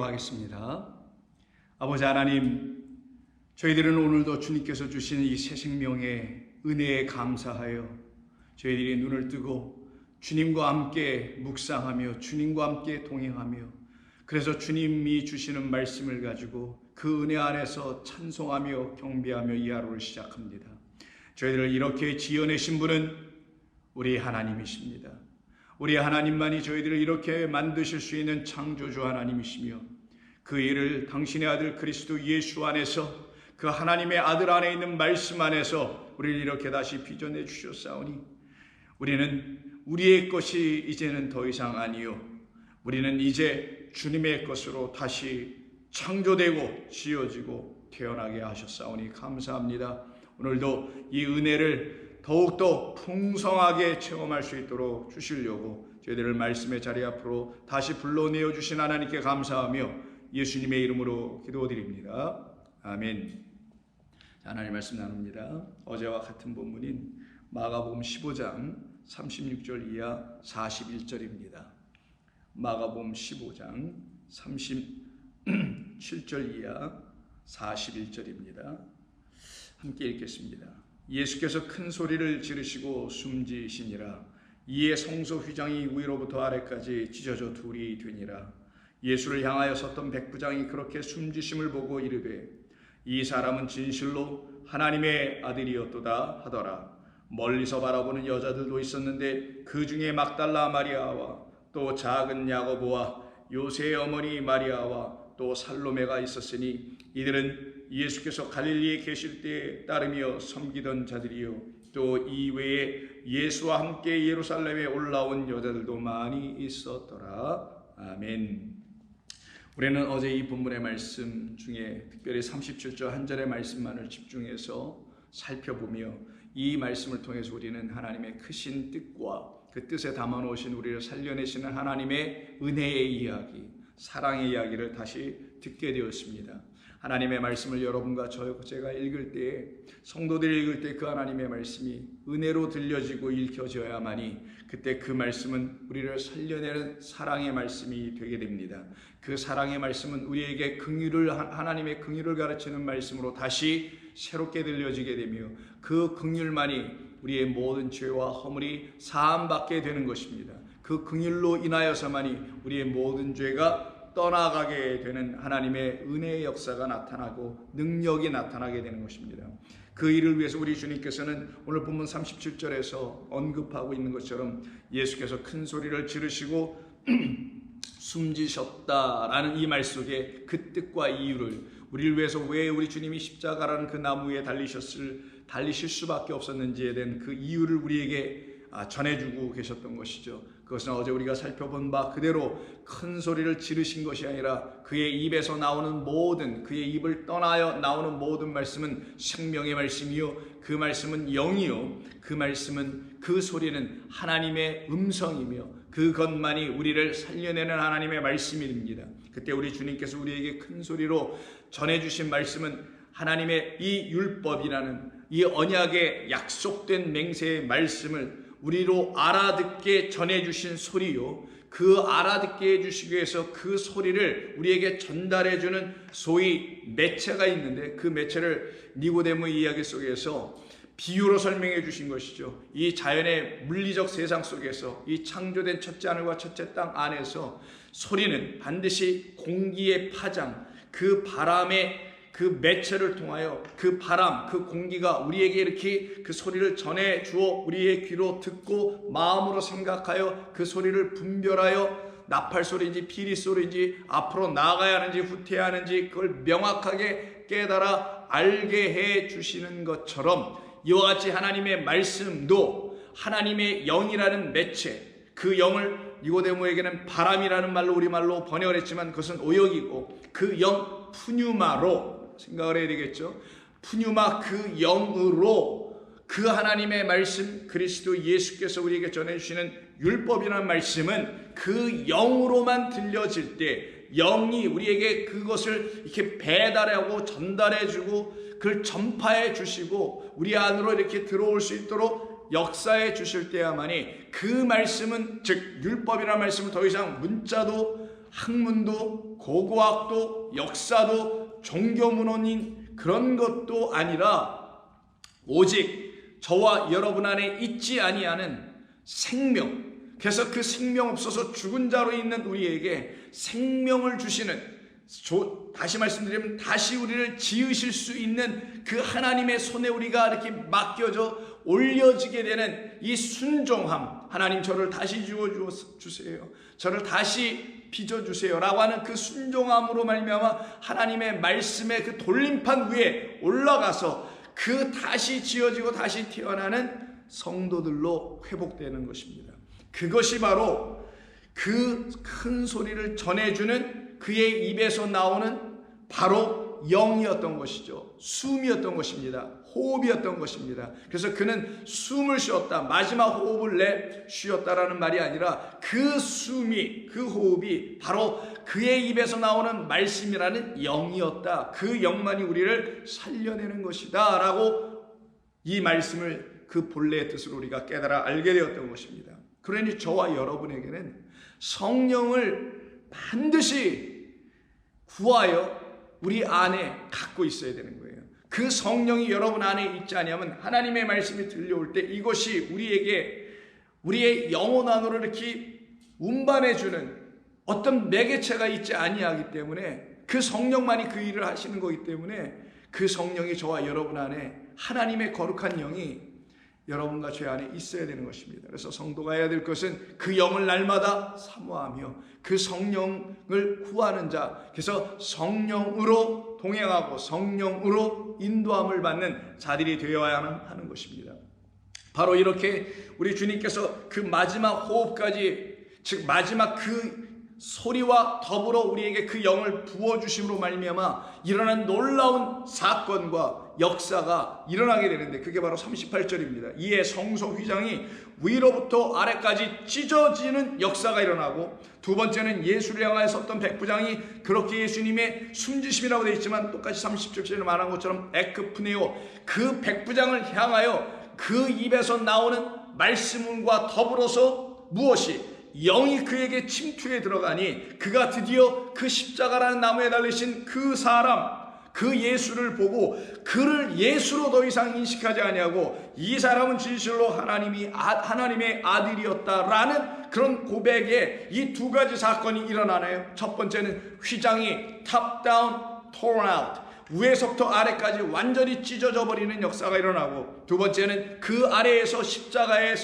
기도하겠습니다. 아버지 하나님, 저희들은 오늘도 주님께서 주시는 이 새 생명의 은혜에 감사하여 저희들이 눈을 뜨고 주님과 함께 묵상하며 주님과 함께 동행하며, 그래서 주님이 주시는 말씀을 가지고 그 은혜 안에서 찬송하며 경배하며 이 하루를 시작합니다. 저희들을 이렇게 지어내신 분은 우리 하나님이십니다. 우리 하나님만이 저희들을 이렇게 만드실 수 있는 창조주 하나님이시며, 그 일을 당신의 아들 그리스도 예수 안에서, 그 하나님의 아들 안에 있는 말씀 안에서 우리를 이렇게 다시 빚어내 주셨사오니, 우리는 우리의 것이 이제는 더 이상 아니요, 우리는 이제 주님의 것으로 다시 창조되고 지어지고 태어나게 하셨사오니 감사합니다. 오늘도 이 은혜를 더욱더 풍성하게 체험할 수 있도록 주시려고 저희들을 말씀의 자리 앞으로 다시 불러내어 주신 하나님께 감사하며 예수님의 이름으로 기도드립니다. 아멘. 하나님 말씀 나눕니다. 어제와 같은 본문인 마가복음 15장 36절 이하 41절입니다. 마가복음 15장 37절 이하 41절입니다. 함께 읽겠습니다. 예수께서 큰 소리를 지르시고 숨지시니라. 이에 성소 휘장이 위로부터 아래까지 찢어져 둘이 되니라. 예수를 향하여 섰던 백부장이 그렇게 숨지심을 보고 이르되, 이 사람은 진실로 하나님의 아들이었도다 하더라. 멀리서 바라보는 여자들도 있었는데 그 중에 막달라 마리아와 또 작은 야고보와 요새의 어머니 마리아와 또 살로메가 있었으니, 이들은 예수께서 갈릴리에 계실 때에 따르며 섬기던 자들이요, 또 이외에 예수와 함께 예루살렘에 올라온 여자들도 많이 있었더라. 아멘. 우리는 어제 이 본문의 말씀 중에 특별히 37절 한 절의 말씀만을 집중해서 살펴보며, 이 말씀을 통해서 우리는 하나님의 크신 뜻과 그 뜻에 담아놓으신 우리를 살려내시는 하나님의 은혜의 이야기, 사랑의 이야기를 다시 듣게 되었습니다. 하나님의 말씀을 여러분과 제가 읽을 때, 성도들이 읽을 때 그 하나님의 말씀이 은혜로 들려지고 읽혀져야만이 그때 그 말씀은 우리를 살려내는 사랑의 말씀이 되게 됩니다. 그 사랑의 말씀은 우리에게 하나님의 긍휼을 가르치는 말씀으로 다시 새롭게 들려지게 되며, 그 긍휼만이 우리의 모든 죄와 허물이 사함받게 되는 것입니다. 그 긍휼로 인하여서만이 우리의 모든 죄가 떠나가게 되는 하나님의 은혜의 역사가 나타나고 능력이 나타나게 되는 것입니다. 그 일을 위해서 우리 주님께서는 오늘 본문 37절에서 언급하고 있는 것처럼 예수께서 큰 소리를 지르시고 숨지셨다라는 이 말 속에 그 뜻과 이유를, 우리를 위해서 왜 우리 주님이 십자가라는 그 나무 위에 달리실 수밖에 없었는지에 대한 그 이유를 우리에게 전해주고 계셨던 것이죠. 그것은 어제 우리가 살펴본 바 그대로 큰 소리를 지르신 것이 아니라 그의 입에서 나오는 모든, 그의 입을 떠나여 나오는 모든 말씀은 생명의 말씀이요, 그 말씀은 영이요, 그 말씀은, 그 소리는 하나님의 음성이며 그것만이 우리를 살려내는 하나님의 말씀입니다. 그때 우리 주님께서 우리에게 큰 소리로 전해주신 말씀은 하나님의 이 율법이라는 이 언약의 약속된 맹세의 말씀을 우리로 알아듣게 전해주신 소리요, 그 알아듣게 해주시기 위해서 그 소리를 우리에게 전달해주는 소위 매체가 있는데, 그 매체를 니고데모의 이야기 속에서 비유로 설명해 주신 것이죠. 이 자연의 물리적 세상 속에서, 이 창조된 첫째 하늘과 첫째 땅 안에서 소리는 반드시 공기의 파장, 그 바람의 그 매체를 통하여 그 바람, 그 공기가 우리에게 이렇게 그 소리를 전해 주어 우리의 귀로 듣고 마음으로 생각하여 그 소리를 분별하여 나팔 소리인지 피리 소리인지 앞으로 나아가야 하는지 후퇴해야 하는지 그걸 명확하게 깨달아 알게 해 주시는 것처럼, 이와 같이 하나님의 말씀도 하나님의 영이라는 매체, 그 영을 니고데모에게는 바람이라는 말로 우리말로 번역을 했지만 그것은 오역이고, 그 영 푸뉴마로 생각을 해야 되겠죠. 푸뉴마, 그 영으로 그 하나님의 말씀, 그리스도 예수께서 우리에게 전해주시는 율법이라는 말씀은 그 영으로만 들려질 때, 영이 우리에게 그것을 이렇게 배달하고 전달해주고 그걸 전파해 주시고 우리 안으로 이렇게 들어올 수 있도록 역사해 주실 때야만이 그 말씀은, 즉 율법이라는 말씀은 더 이상 문자도 학문도 고고학도 역사도 종교문헌인 그런 것도 아니라 오직 저와 여러분 안에 있지 아니하는 생명, 그래서 그 생명 없어서 죽은 자로 있는 우리에게 생명을 주시는, 다시 말씀드리면 다시 우리를 지으실 수 있는 그 하나님의 손에 우리가 이렇게 맡겨져 올려지게 되는 이 순종함, 하나님 저를 다시 지어주세요, 저를 다시 빚어주세요 라고 하는 그 순종함으로 말미암아 하나님의 말씀의 그 돌림판 위에 올라가서 그 다시 지어지고 다시 태어나는 성도들로 회복되는 것입니다. 그것이 바로 그 큰 소리를 전해주는 그의 입에서 나오는 바로 영이었던 것이죠. 숨이었던 것입니다. 호흡이었던 것입니다. 그래서 그는 숨을 쉬었다, 마지막 호흡을 쉬었다라는 말이 아니라 그 숨이, 그 호흡이 바로 그의 입에서 나오는 말씀이라는 영이었다. 그 영만이 우리를 살려내는 것이다 라고 이 말씀을 그 본래의 뜻을 우리가 깨달아 알게 되었던 것입니다. 그러니 저와 여러분에게는 성령을 반드시 구하여 우리 안에 갖고 있어야 되는 거예요. 그 성령이 여러분 안에 있지 않으면 하나님의 말씀이 들려올 때 이것이 우리에게 우리의 영혼 안으로 이렇게 운반해주는 어떤 매개체가 있지 아니하기 때문에, 그 성령만이 그 일을 하시는 거기 때문에 그 성령이 저와 여러분 안에, 하나님의 거룩한 영이 여러분과 제 안에 있어야 되는 것입니다. 그래서 성도가 해야 될 것은 그 영을 날마다 사모하며 그 성령을 구하는 자, 그래서 성령으로 동행하고 성령으로 인도함을 받는 자들이 되어야 하는 것입니다. 바로 이렇게 우리 주님께서 그 마지막 호흡까지, 즉 마지막 그 소리와 더불어 우리에게 그 영을 부어주심으로 말미암아 일어난 놀라운 사건과 역사가 일어나게 되는데, 그게 바로 38절입니다. 이에 성소 휘장이 위로부터 아래까지 찢어지는 역사가 일어나고, 두 번째는 예수를 향하여 섰던 백부장이 그렇게 예수님의 숨지심이라고 되어 있지만 똑같이 30절에 말한 것처럼 에크프네오, 그 백부장을 향하여 그 입에서 나오는 말씀과 더불어서 무엇이 영이 그에게 침투해 들어가니 그가 드디어 그 십자가라는 나무에 달리신 그 사람, 그 예수를 보고 그를 예수로 더 이상 인식하지 아니하고 이 사람은 진실로 하나님의 아들이었다라는 그런 고백에 이 두 가지 사건이 일어나네요. 첫 번째는 휘장이 top down torn out, 위에서부터 아래까지 완전히 찢어져 버리는 역사가 일어나고, 두 번째는 그 아래에서 십자가에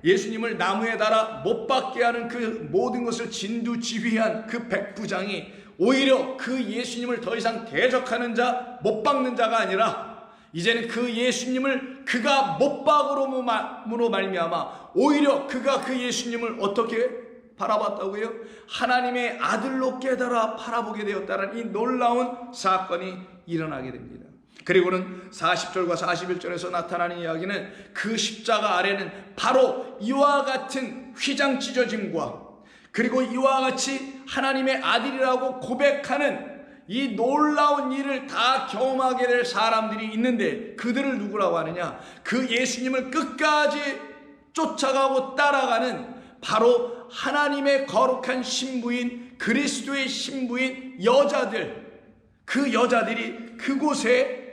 예수님을 나무에 달아 못 박게 하는 그 모든 것을 진두지휘한 그 백부장이 오히려 그 예수님을 더 이상 대적하는 자, 못 박는 자가 아니라 이제는 그 예수님을 그가 못 박으로 말미암아 오히려 그가 그 예수님을 어떻게 바라봤다고요? 하나님의 아들로 깨달아 바라보게 되었다는 이 놀라운 사건이 일어나게 됩니다. 그리고는 40절과 41절에서 나타나는 이야기는 그 십자가 아래는 바로 이와 같은 휘장 찢어짐과, 그리고 이와 같이 하나님의 아들이라고 고백하는 이 놀라운 일을 다 경험하게 될 사람들이 있는데, 그들을 누구라고 하느냐? 그 예수님을 끝까지 쫓아가고 따라가는 바로 하나님의 거룩한 신부인, 그리스도의 신부인 여자들, 그 여자들이 그곳에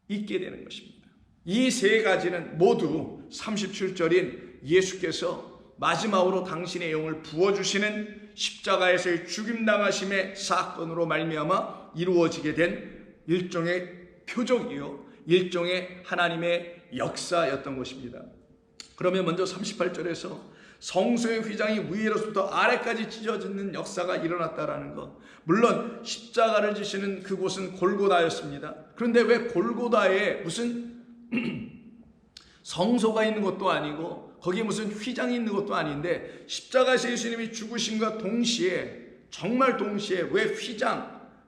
있게 되는 것입니다. 이 세 가지는 모두 37절인 예수께서 마지막으로 당신의 영을 부어주시는 십자가에서의 죽임당하심의 사건으로 말미암아 이루어지게 된 일종의 표적이요, 일종의 하나님의 역사였던 것입니다. 그러면 먼저 38절에서 성소의 휘장이 위로부터 아래까지 찢어지는 역사가 일어났다라는 것, 물론 십자가를 지시는 그곳은 골고다였습니다. 그런데 왜 골고다에 무슨 성소가 있는 것도 아니고 거기에 무슨 휘장이 있는 것도 아닌데, 십자가에서 예수님이 죽으심과 동시에, 정말 동시에 왜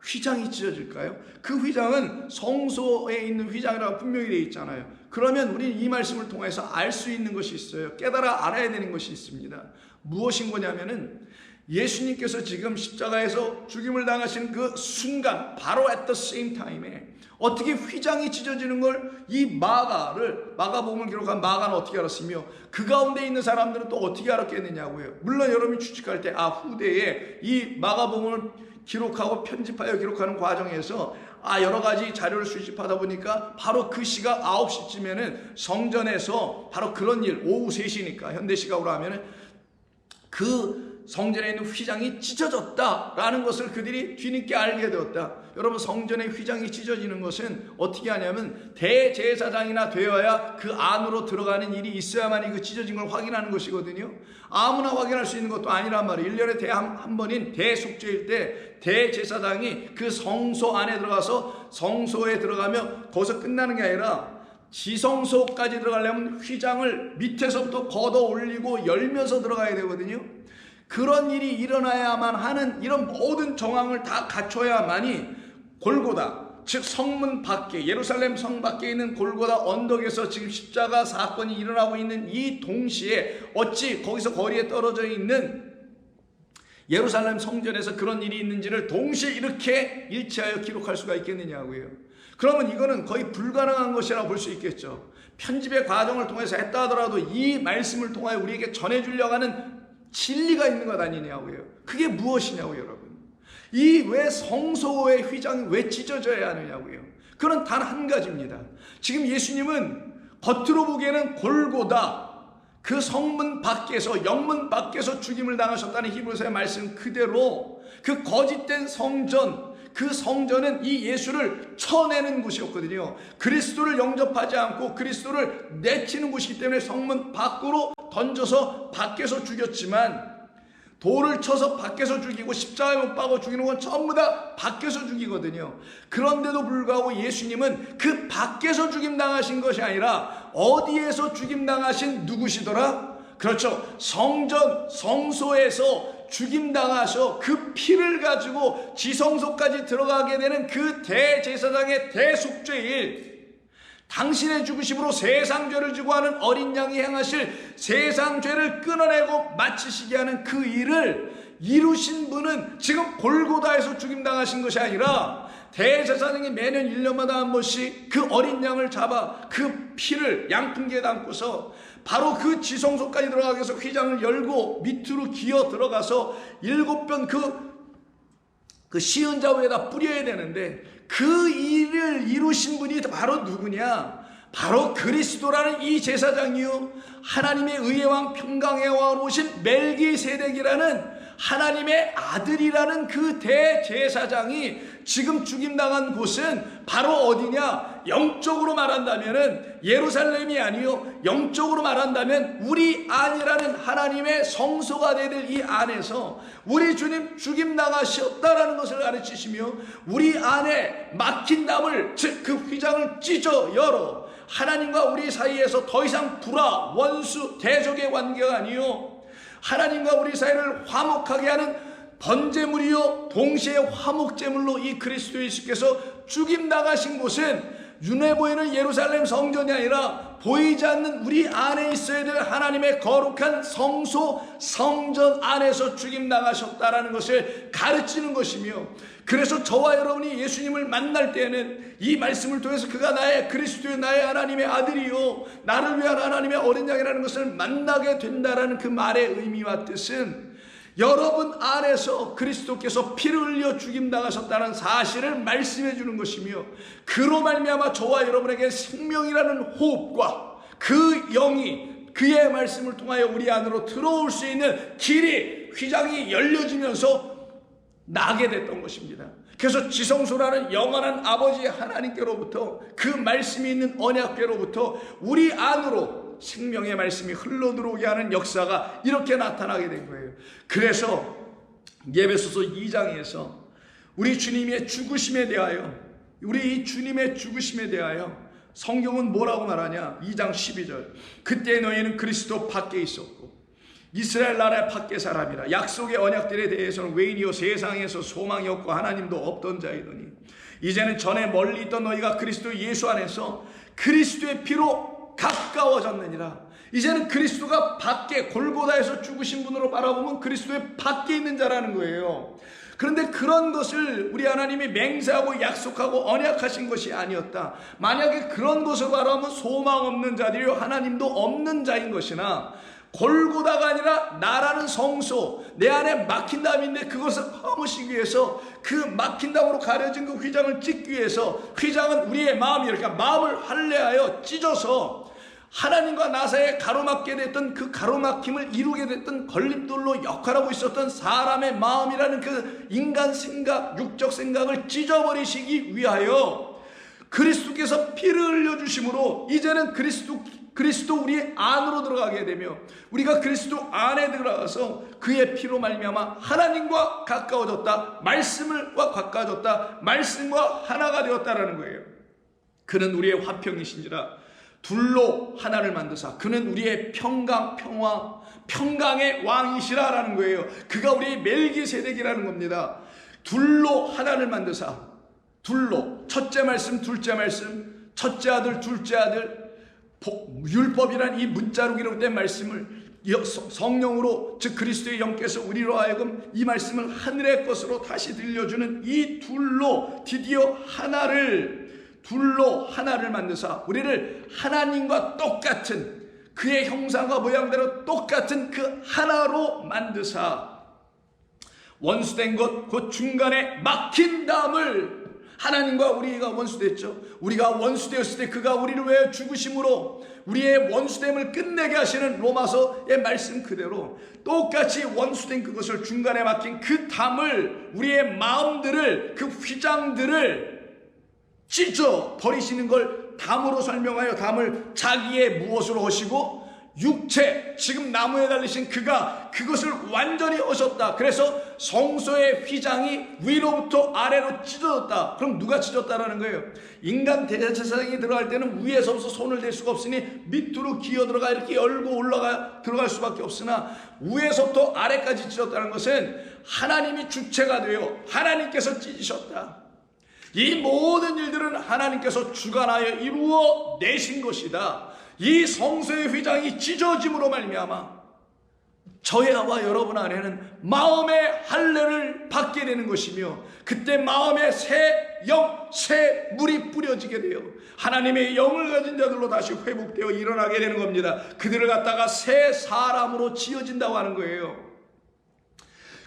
휘장이 찢어질까요? 그 휘장은 성소에 있는 휘장이라고 분명히 되어 있잖아요. 그러면 우리는 이 말씀을 통해서 알 수 있는 것이 있어요. 깨달아 알아야 되는 것이 있습니다. 무엇인 거냐면은 예수님께서 지금 십자가에서 죽임을 당하신 그 순간 바로 at the same time에 어떻게 휘장이 찢어지는 걸 이 마가복음을 기록한 마가는 어떻게 알았으며 그 가운데 있는 사람들은 또 어떻게 알았겠느냐고요. 물론 여러분이 추측할 때 후대에 이 마가복음을 기록하고 편집하여 기록하는 과정에서 여러 가지 자료를 수집하다 보니까 바로 그 시각 9시쯤에는 성전에서 바로 그런 일, 오후 3시니까 현대 시각으로 하면은 그 성전에 있는 휘장이 찢어졌다라는 것을 그들이 뒤늦게 알게 되었다. 여러분, 성전의 휘장이 찢어지는 것은 어떻게 하냐면 대제사장이나 되어야 그 안으로 들어가는 일이 있어야만이 그 찢어진 걸 확인하는 것이거든요. 아무나 확인할 수 있는 것도 아니란 말이에요. 1년에 한 번인 대속죄일 때 대제사장이 그 성소 안에 들어가서 성소에 들어가며 거기서 끝나는 게 아니라 지성소까지 들어가려면 휘장을 밑에서부터 걷어 올리고 열면서 들어가야 되거든요. 그런 일이 일어나야만 하는 이런 모든 정황을 다 갖춰야만이 골고다, 즉 성문 밖에, 예루살렘 성 밖에 있는 골고다 언덕에서 지금 십자가 사건이 일어나고 있는 이 동시에 어찌 거기서 거리에 떨어져 있는 예루살렘 성전에서 그런 일이 있는지를 동시에 이렇게 일치하여 기록할 수가 있겠느냐고요. 그러면 이거는 거의 불가능한 것이라고 볼 수 있겠죠. 편집의 과정을 통해서 했다 하더라도 이 말씀을 통하여 우리에게 전해주려고 하는 진리가 있는 것 아니냐고요. 그게 무엇이냐고요, 여러분. 이 왜 성소의 휘장이 왜 찢어져야 하느냐고요. 그건 단 한 가지입니다. 지금 예수님은 겉으로 보기에는 골고다, 그 성문 밖에서, 영문 밖에서 죽임을 당하셨다는 히브리서의 말씀 그대로 그 거짓된 성전, 그 성전은 이 예수를 쳐내는 곳이었거든요. 그리스도를 영접하지 않고 그리스도를 내치는 곳이기 때문에 성문 밖으로 던져서 밖에서 죽였지만, 돌을 쳐서 밖에서 죽이고 십자가에 못 박아 죽이는 건 전부 다 밖에서 죽이거든요. 그런데도 불구하고 예수님은 그 밖에서 죽임당하신 것이 아니라 어디에서 죽임당하신 누구시더라? 그렇죠. 성전, 성소에서 죽임당하셔 그 피를 가지고 지성소까지 들어가게 되는 그 대제사장의 대속죄일, 당신의 죽으심으로 세상 죄를 지고 하는 어린 양이 행하실 세상 죄를 끊어내고 마치시게 하는 그 일을 이루신 분은 지금 골고다에서 죽임당하신 것이 아니라 대제사장이 매년 1년마다 한 번씩 그 어린 양을 잡아 그 피를 양푼기에 담고서 바로 그 지성소까지 들어가기 위해서 휘장을 열고 밑으로 기어 들어가서 7번 그 시은자 위에다 뿌려야 되는데, 그 일을 이루신 분이 바로 누구냐? 바로 그리스도라는 이 제사장이요, 하나님의 의의 왕 평강의 왕으로 오신 멜기세덱이라는 하나님의 아들이라는 그 대제사장이 지금 죽임당한 곳은 바로 어디냐? 영적으로 말한다면은 예루살렘이 아니요, 영적으로 말한다면 우리 안이라는 하나님의 성소가 되될 이 안에서 우리 주님 죽임당하셨다라는 것을 가르치시며, 우리 안에 막힌 담을, 즉 그 휘장을 찢어 열어 하나님과 우리 사이에서 더 이상 불화, 원수, 대적의 관계가 아니요, 하나님과 우리 사이를 화목하게 하는 번제물이요 동시에 화목제물로 이 그리스도 예수께서 죽임당하신 곳은 눈에 보이는 예루살렘 성전이 아니라 보이지 않는 우리 안에 있어야 될 하나님의 거룩한 성소, 성전 안에서 죽임당하셨다라는 것을 가르치는 것이며, 그래서 저와 여러분이 예수님을 만날 때에는 이 말씀을 통해서 그가 나의 그리스도의 나의 하나님의 아들이요, 나를 위한 하나님의 어린 양이라는 것을 만나게 된다라는 그 말의 의미와 뜻은 여러분 안에서 그리스도께서 피를 흘려 죽임당하셨다는 사실을 말씀해 주는 것이며, 그로 말미암아 저와 여러분에게 생명이라는 호흡과 그 영이 그의 말씀을 통하여 우리 안으로 들어올 수 있는 길이, 휘장이 열려지면서 나게 됐던 것입니다. 그래서 지성소라는 영원한 아버지 하나님께로부터, 그 말씀이 있는 언약궤로부터 우리 안으로 생명의 말씀이 흘러들어오게 하는 역사가 이렇게 나타나게 된 거예요. 그래서 에베소서 2장에서 우리 주님의 죽으심에 대하여, 우리 이 주님의 죽으심에 대하여 성경은 뭐라고 말하냐? 2장 12절, 그때 너희는 그리스도 밖에 있었고 이스라엘 나라의 밖에 사람이라, 약속의 언약들에 대해서는 외인이요 세상에서 소망이 없고 하나님도 없던 자이더니 이제는 전에 멀리 있던 너희가 그리스도 예수 안에서 그리스도의 피로 가까워졌느니라. 이제는 그리스도가 밖에 골고다에서 죽으신 분으로 바라보면 그리스도의 밖에 있는 자라는 거예요. 그런데 그런 것을 우리 하나님이 맹세하고 약속하고 언약하신 것이 아니었다. 만약에 그런 것을 바라보면 소망 없는 자들이요 하나님도 없는 자인 것이나, 골고다가 아니라 나라는 성소, 내 안에 막힌 담인데 그것을 허무시기 위해서 그 막힌 담으로 가려진 그 휘장을 찢기 위해서, 휘장은 우리의 마음이에요. 그러니까 마음을 할례하여 찢어서 하나님과 나 사이에 가로막게 됐던 그 가로막힘을 이루게 됐던 걸림돌로 역할하고 있었던 사람의 마음이라는 그 인간 생각, 육적 생각을 찢어버리시기 위하여 그리스도께서 피를 흘려주심으로 이제는 그리스도 우리 안으로 들어가게 되며, 우리가 그리스도 안에 들어가서 그의 피로 말미암아 하나님과 가까워졌다, 말씀과 가까워졌다, 말씀과 하나가 되었다라는 거예요. 그는 우리의 화평이신지라 둘로 하나를 만드사 그는 우리의 평강, 평화, 평강의 왕이시라라는 거예요. 그가 우리의 멜기세덱이라는 겁니다. 둘로 하나를 만드사, 둘로, 첫째 말씀, 둘째 말씀, 첫째 아들, 둘째 아들, 율법이란 이 문자로 된 말씀을 성령으로, 즉 그리스도의 영께서 우리로 하여금 이 말씀을 하늘의 것으로 다시 들려주는 이 둘로 드디어 둘로 하나를 만드사 우리를 하나님과 똑같은, 그의 형상과 모양대로 똑같은 그 하나로 만드사 원수된 것, 곧 중간에 막힌 담을, 하나님과 우리가 원수됐죠. 우리가 원수되었을 때 그가 우리를 위해 죽으심으로 우리의 원수됨을 끝내게 하시는 로마서의 말씀 그대로 똑같이 원수된 그것을, 중간에 막힌 그 담을, 우리의 마음들을, 그 휘장들을 찢어 버리시는 걸 담으로 설명하여, 담을 자기의 무엇으로 하시고 육체, 지금 나무에 달리신 그가 그것을 완전히 하셨다. 그래서 성소의 휘장이 위로부터 아래로 찢어졌다. 그럼 누가 찢었다라는 거예요? 인간 대제사장이 들어갈 때는 위에서부터 손을 댈 수가 없으니 밑으로 기어 들어가 이렇게 열고 들어갈 수밖에 없으나, 위에서부터 아래까지 찢었다는 것은 하나님이 주체가 되어 하나님께서 찢으셨다. 이 모든 일들은 하나님께서 주관하여 이루어 내신 것이다. 이 성소의 휘장이 찢어짐으로 말미암아 저와 여러분 안에는 마음의 할례를 받게 되는 것이며, 그때 마음에 새 영, 새 물이 뿌려지게 돼요. 하나님의 영을 가진 자들로 다시 회복되어 일어나게 되는 겁니다. 그들을 갖다가 새 사람으로 지어진다고 하는 거예요.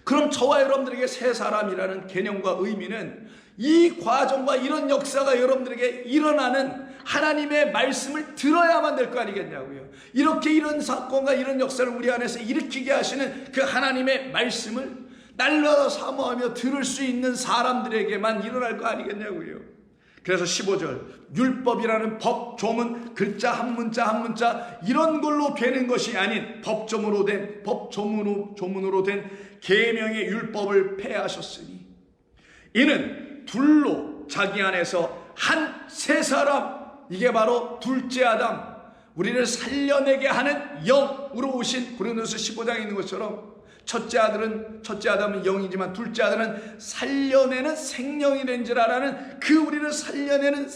그럼 저와 여러분들에게 새 사람이라는 개념과 의미는, 이 과정과 이런 역사가 여러분들에게 일어나는 하나님의 말씀을 들어야만 될 거 아니겠냐고요. 이렇게 이런 사건과 이런 역사를 우리 안에서 일으키게 하시는 그 하나님의 말씀을 날마다 사모하며 들을 수 있는 사람들에게만 일어날 거 아니겠냐고요. 그래서 15절, 율법이라는 법, 조문, 글자 한 문자 한 문자 이런 걸로 되는 것이 아닌 법조문으로 된 계명의 율법을 폐하셨으니 이는 둘로 자기 안에서 한 세 사람, 이게 바로 둘째 아담, 우리를 살려내게 하는 영으로 오신, 고린도서 15장에 있는 것처럼 첫째 아담은 영이지만 둘째 아들은 살려내는 생명이 된지라라는 그 우리를 살려내는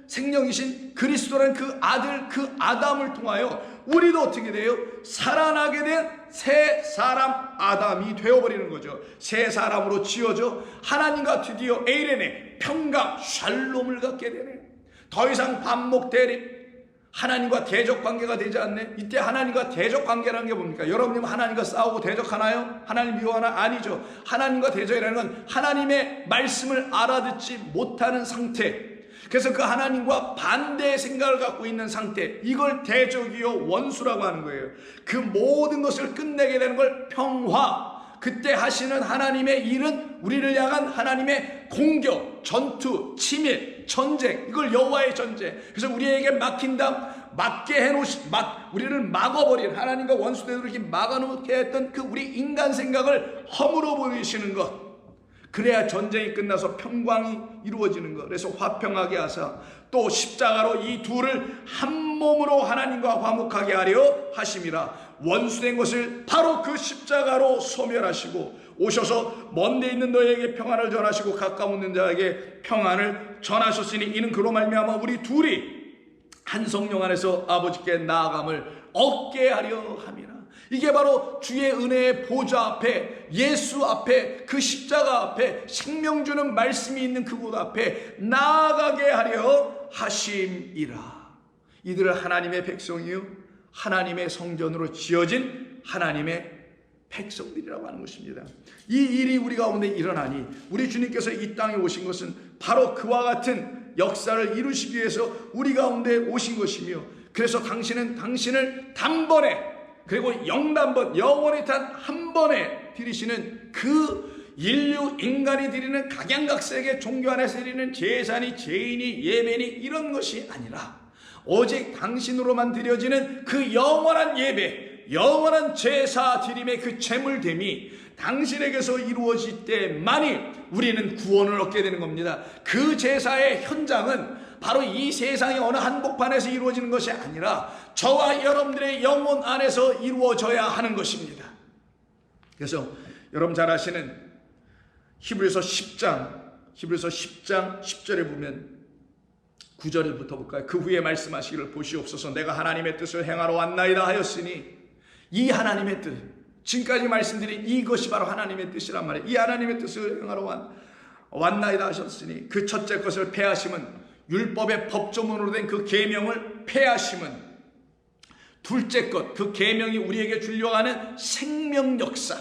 생명이신 그리스도라는 그 아들, 그 아담을 통하여 우리도 어떻게 돼요? 살아나게 된 새 사람 아담이 되어버리는 거죠. 새 사람으로 지어져 하나님과 드디어 에이레네, 평강, 샬롬을 갖게 되네. 더 이상 반목 대립, 하나님과 대적 관계가 되지 않네. 이때 하나님과 대적 관계라는 게 뭡니까? 여러분님 하나님과 싸우고 대적하나요? 하나님 미워하나? 아니죠. 하나님과 대적이라는 건 하나님의 말씀을 알아듣지 못하는 상태, 그래서 그 하나님과 반대의 생각을 갖고 있는 상태, 이걸 대적이요 원수라고 하는 거예요. 그 모든 것을 끝내게 되는 걸 평화, 그때 하시는 하나님의 일은 우리를 향한 하나님의 공격, 전투, 침입, 전쟁, 이걸 여호와의 전쟁. 그래서 우리에게 막힌 담, 우리를 막아버린, 하나님과 원수되도록 이렇게 막아놓게 했던 그 우리 인간 생각을 허물어 보이시는 것, 그래야 전쟁이 끝나서 평강이 이루어지는 것. 그래서 화평하게 하사 또 십자가로 이 둘을 한 몸으로 하나님과 화목하게 하려 하심이라. 원수된 것을 바로 그 십자가로 소멸하시고 오셔서 먼데 있는 너희에게 평안을 전하시고 가까운 있는 자에게 평안을 전하셨으니 이는 그로 말미암아 우리 둘이 한 성령 안에서 아버지께 나아감을 얻게 하려 함이라. 이게 바로 주의 은혜의 보좌 앞에, 예수 앞에, 그 십자가 앞에, 생명 주는 말씀이 있는 그곳 앞에 나아가게 하려 하심이라. 이들은 하나님의 백성이요, 하나님의 성전으로 지어진 하나님의 백성들이라고 하는 것입니다. 이 일이 우리 가운데 일어나니 우리 주님께서 이 땅에 오신 것은 바로 그와 같은 역사를 이루시기 위해서 우리 가운데 오신 것이며, 그래서 당신은 당신을 단번에, 그리고 영단번, 영원히 단 한 번에 드리시는 그 인류 인간이 드리는 각양각색의 종교 안에서 드리는 제사니 제인이 예배니 이런 것이 아니라 오직 당신으로만 드려지는 그 영원한 예배, 영원한 제사 드림의 그 제물됨이 당신에게서 이루어질 때만이 우리는 구원을 얻게 되는 겁니다. 그 제사의 현장은 바로 이 세상의 어느 한복판에서 이루어지는 것이 아니라 저와 여러분들의 영혼 안에서 이루어져야 하는 것입니다. 그래서 여러분 잘 아시는 히브리서 10장 10절에 보면 9절부터 볼까요? 그 후에 말씀하시기를 보시옵소서 내가 하나님의 뜻을 행하러 왔나이다 하였으니, 이 하나님의 뜻, 지금까지 말씀드린 이것이 바로 하나님의 뜻이란 말이에요. 이 하나님의 뜻을 행하러 왔나이다 하셨으니, 그 첫째 것을 폐하심은 율법의 법조문으로 된 그 계명을 폐하심은, 둘째 것, 그 계명이 우리에게 주려고 하는 생명 역사,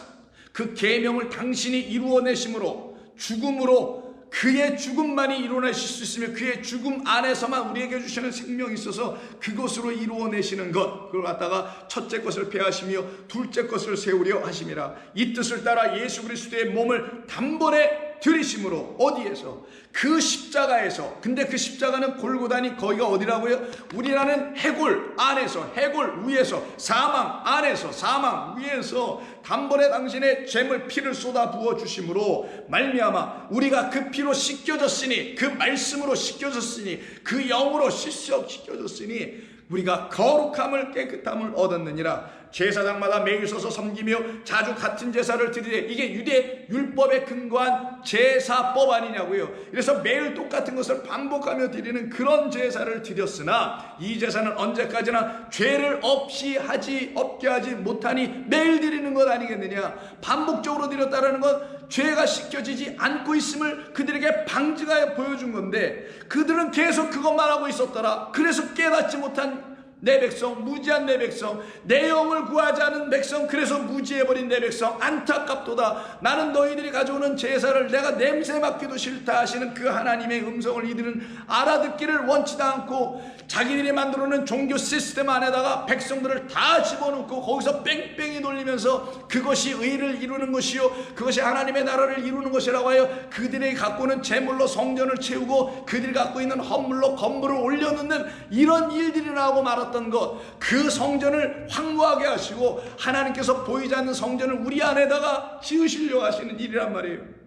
그 계명을 당신이 이루어내심으로, 죽음으로 그의 죽음만이 이루어내실 수 있으며 그의 죽음 안에서만 우리에게 주시는 생명이 있어서 그것으로 이루어내시는 것, 그걸 갖다가 첫째 것을 폐하시며 둘째 것을 세우려 하심이라. 이 뜻을 따라 예수 그리스도의 몸을 단번에 들이심으로, 어디에서? 그 십자가에서. 근데 그 십자가는 골고다니 거기가 어디라고요? 우리라는 해골 안에서, 해골 위에서, 사망 안에서, 사망 위에서 단번에 당신의 죄물 피를 쏟아 부어 주심으로 말미암아 우리가 그 피로 씻겨졌으니, 그 말씀으로 씻겨졌으니, 그 영으로 씻겨졌으니 우리가 거룩함을, 깨끗함을 얻었느니라. 제사장마다 매일 서서 섬기며 자주 같은 제사를 드리되, 이게 유대 율법에 근거한 제사법 아니냐고요. 그래서 매일 똑같은 것을 반복하며 드리는 그런 제사를 드렸으나 이 제사는 언제까지나 죄를 없게 하지 못하니 매일 드리는 것 아니겠느냐. 반복적으로 드렸다는 건 죄가 씻겨지지 않고 있음을 그들에게 방증하여 보여준 건데, 그들은 계속 그것만 하고 있었더라. 그래서 깨닫지 못한 내 백성, 무지한 내 백성, 내 영을 구하지 않은 백성, 그래서 무지해버린 내 백성, 안타깝도다. 나는 너희들이 가져오는 제사를 내가 냄새 맡기도 싫다 하시는 그 하나님의 음성을 이들은 알아듣기를 원치도 않고 자기들이 만들어놓은 종교 시스템 안에다가 백성들을 다 집어넣고 거기서 뺑뺑이 돌리면서 그것이 의를 이루는 것이요, 그것이 하나님의 나라를 이루는 것이라고 하여 그들이 갖고는 재물로 성전을 채우고 그들이 갖고 있는 헌물로 건물을 올려놓는 이런 일들이라고 말했던 것, 그 성전을 황무하게 하시고 하나님께서 보이지 않는 성전을 우리 안에다가 지으시려고 하시는 일이란 말이에요.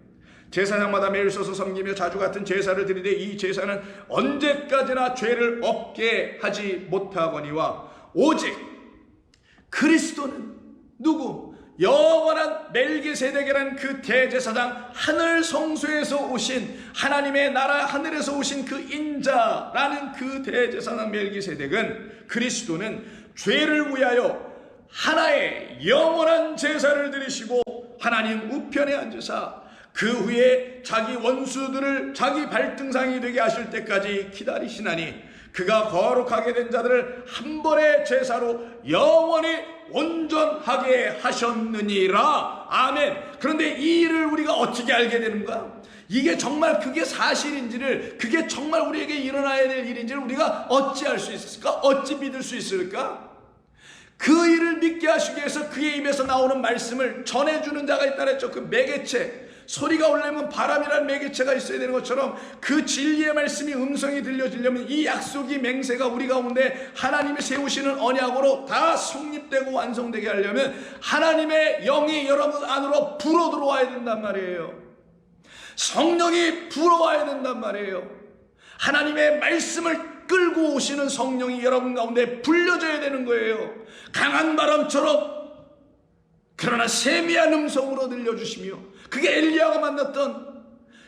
제사장마다 매일 서서 섬기며 자주 같은 제사를 드리되 이 제사는 언제까지나 죄를 없게 하지 못하거니와 오직 그리스도는 누구? 영원한 멜기세덱이라는 그 대제사장, 하늘 성소에서 오신, 하나님의 나라 하늘에서 오신 그 인자라는 그 대제사장 멜기세덱은, 그리스도는 죄를 위하여 하나의 영원한 제사를 드리시고 하나님 우편에 앉으사 그 후에 자기 원수들을 자기 발등상이 되게 하실 때까지 기다리시나니 그가 거룩하게 된 자들을 한 번의 제사로 영원히 온전하게 하셨느니라. 아멘. 그런데 이 일을 우리가 어떻게 알게 되는가? 이게 정말 그게 사실인지를, 그게 정말 우리에게 일어나야 될 일인지를 우리가 어찌 알 수 있을까? 어찌 믿을 수 있을까? 그 일을 믿게 하시기 위해서 그의 입에서 나오는 말씀을 전해주는 자가 있다 그랬죠. 그 매개체, 소리가 올려면 바람이라는 매개체가 있어야 되는 것처럼 그 진리의 말씀이 음성이 들려지려면 이 약속이 맹세가 우리 가운데 하나님이 세우시는 언약으로 다 성립되고 완성되게 하려면 하나님의 영이 여러분 안으로 불어 들어와야 된단 말이에요. 성령이 불어와야 된단 말이에요. 하나님의 말씀을 끌고 오시는 성령이 여러분 가운데 불려져야 되는 거예요. 강한 바람처럼, 그러나 세미한 음성으로 들려주시며, 그게 엘리야가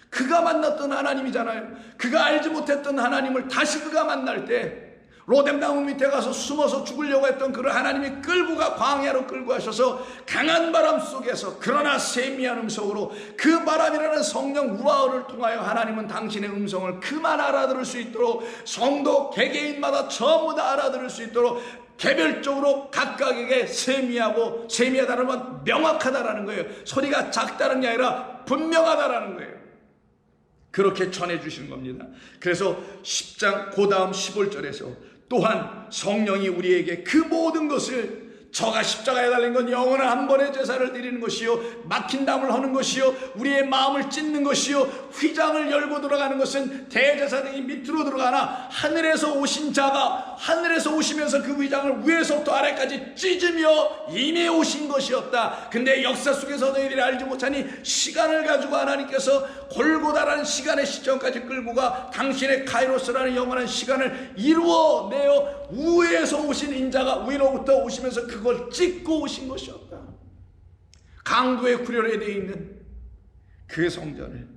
그가 만났던 하나님이잖아요. 그가 알지 못했던 하나님을 다시 그가 만날 때 로뎀나무 밑에 가서 숨어서 죽으려고 했던 그를 하나님이 끌고 가 광야로 끌고 가셔서 강한 바람 속에서 그러나 세미한 음성으로 그 바람이라는 성령 루아흐를 통하여 하나님은 당신의 음성을 그만 알아들을 수 있도록 성도 개개인마다 전부 다 알아들을 수 있도록 개별적으로 각각에게 세미하다는 건 명확하다라는 거예요. 소리가 작다는 게 아니라 분명하다라는 거예요. 그렇게 전해주시는 겁니다. 그래서 10장 그 다음 15절에서 또한 성령이 우리에게 그 모든 것을 저가 십자가에 달린 건 영원한 한 번의 제사를 드리는 것이요 막힌 담을 하는 것이요 우리의 마음을 찢는 것이요 휘장을 열고 들어가는 것은 대제사장이 밑으로 들어가나 하늘에서 오신 자가 하늘에서 오시면서 그 휘장을 위에서부터 아래까지 찢으며 임해 오신 것이었다. 근데 역사 속에서 너희들이 알지 못하니 시간을 가지고 하나님께서 골고다라는 시간의 시점까지 끌고 가 당신의 카이로스라는 영원한 시간을 이루어내어 위에서 오신 인자가 위로부터 오시면서 그걸 찍고 오신 것이었다. 강도의 구렬에 되어 있는 그 성전을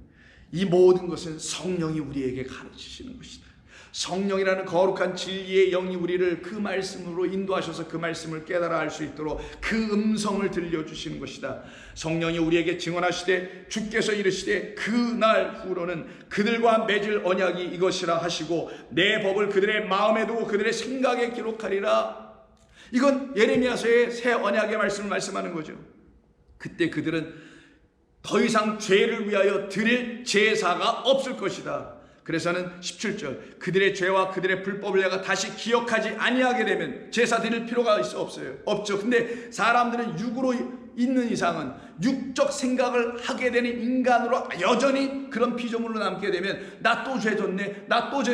이 모든 것은 성령이 우리에게 가르치시는 것이다. 성령이라는 거룩한 진리의 영이 우리를 그 말씀으로 인도하셔서 그 말씀을 깨달아 알 수 있도록 그 음성을 들려주시는 것이다. 성령이 우리에게 증언하시되 주께서 이르시되 그날 후로는 그들과 맺을 언약이 이것이라 하시고 내 법을 그들의 마음에 두고 그들의 생각에 기록하리라. 이건 예레미야서의 새 언약의 말씀을 말씀하는 거죠. 그때 그들은 더 이상 죄를 위하여 드릴 제사가 없을 것이다. 그래서는 17절 그들의 죄와 그들의 불법을 내가 다시 기억하지 아니하게 되면 제사 드릴 필요가 없죠. 근데 사람들은 육으로 있는 이상은 육적 생각을 하게 되는 인간으로 여전히 그런 피조물로 남게 되면 나 또 죄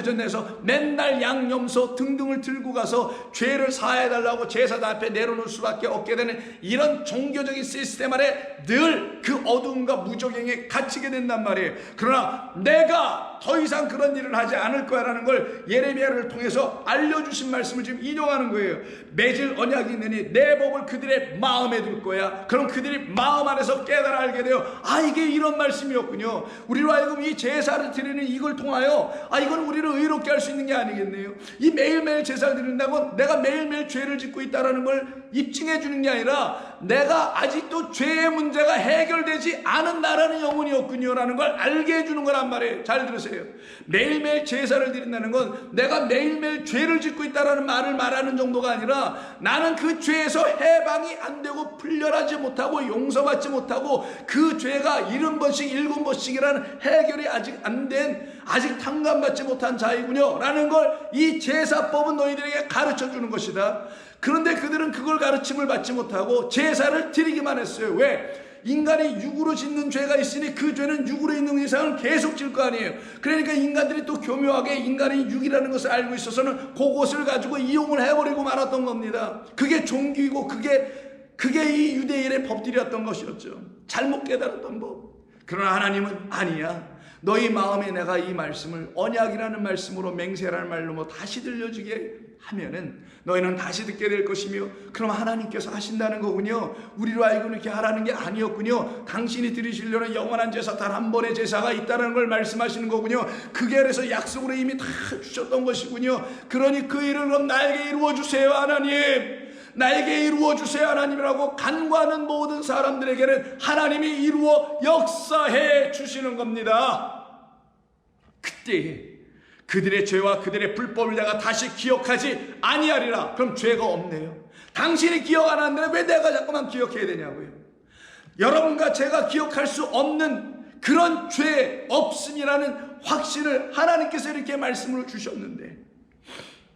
졌네 해서 맨날 양념소 등등을 들고 가서 죄를 사해달라고 제사장 앞에 내려놓을 수밖에 없게 되는 이런 종교적인 시스템 아래 늘 그 어두움과 무적행에 갇히게 된단 말이에요. 그러나 내가 더 이상 그런 일을 하지 않을 거야라는 걸 예레미야를 통해서 알려주신 말씀을 지금 인용하는 거예요. 맺을 언약이 있느니 내 법을 그들의 마음에 둘 거야. 그럼 그들이 마음 안에서 깨달아 알게 돼요. 이게 이런 말씀이었군요. 우리로 하여금 이 제사를 드리는 이걸 통하여 이건 우리를 의롭게 할 수 있는 게 아니겠네요. 이 매일매일 제사를 드린다면 내가 매일매일 죄를 짓고 있다는 걸 입증해 주는 게 아니라 내가 아직도 죄의 문제가 해결되지 않은다라는 영혼이었군요 라는 걸 알게 해주는 거란 말이에요. 잘 들으세요. 매일매일 제사를 드린다는 건 내가 매일매일 죄를 짓고 있다는 말을 말하는 정도가 아니라 나는 그 죄에서 해방이 안 되고 풀려나지 못하고 용서받지 못하고 그 죄가 70번씩 7번씩이라는 해결이 아직 안 된 아직 탕감받지 못한 자이군요 라는 걸 이 제사법은 너희들에게 가르쳐 주는 것이다. 그런데 그들은 그걸 가르침을 받지 못하고 제사를 드리기만 했어요. 왜? 인간이 육으로 짓는 죄가 있으니 그 죄는 육으로 있는 이상은 계속 질 거 아니에요. 그러니까 인간들이 또 교묘하게 인간이 육이라는 것을 알고 있어서는 그것을 가지고 이용을 해버리고 말았던 겁니다. 그게 종교이고 그게 이 유대인의 법들이었던 것이었죠. 잘못 깨달았던 법. 그러나 하나님은 아니야. 너희 마음에 내가 이 말씀을 언약이라는 말씀으로 맹세라는 말로 다시 들려주게 하면은 너희는 다시 듣게 될 것이며 그럼 하나님께서 하신다는 거군요. 우리로 알고 이렇게 하라는 게 아니었군요. 당신이 드리시려는 영원한 제사 단 한 번의 제사가 있다는 걸 말씀하시는 거군요. 그게 그래서 약속으로 이미 다 주셨던 것이군요. 그러니 그 일을 그럼 나에게 이루어 주세요 하나님. 나에게 이루어 주세요 하나님이라고 간구하는 모든 사람들에게는 하나님이 이루어 역사해 주시는 겁니다. 그때 그들의 죄와 그들의 불법을 내가 다시 기억하지 아니하리라. 그럼 죄가 없네요. 당신이 기억 안 하는데 왜 내가 자꾸만 기억해야 되냐고요. 여러분과 제가 기억할 수 없는 그런 죄 없음이라는 확신을 하나님께서 이렇게 말씀으로 주셨는데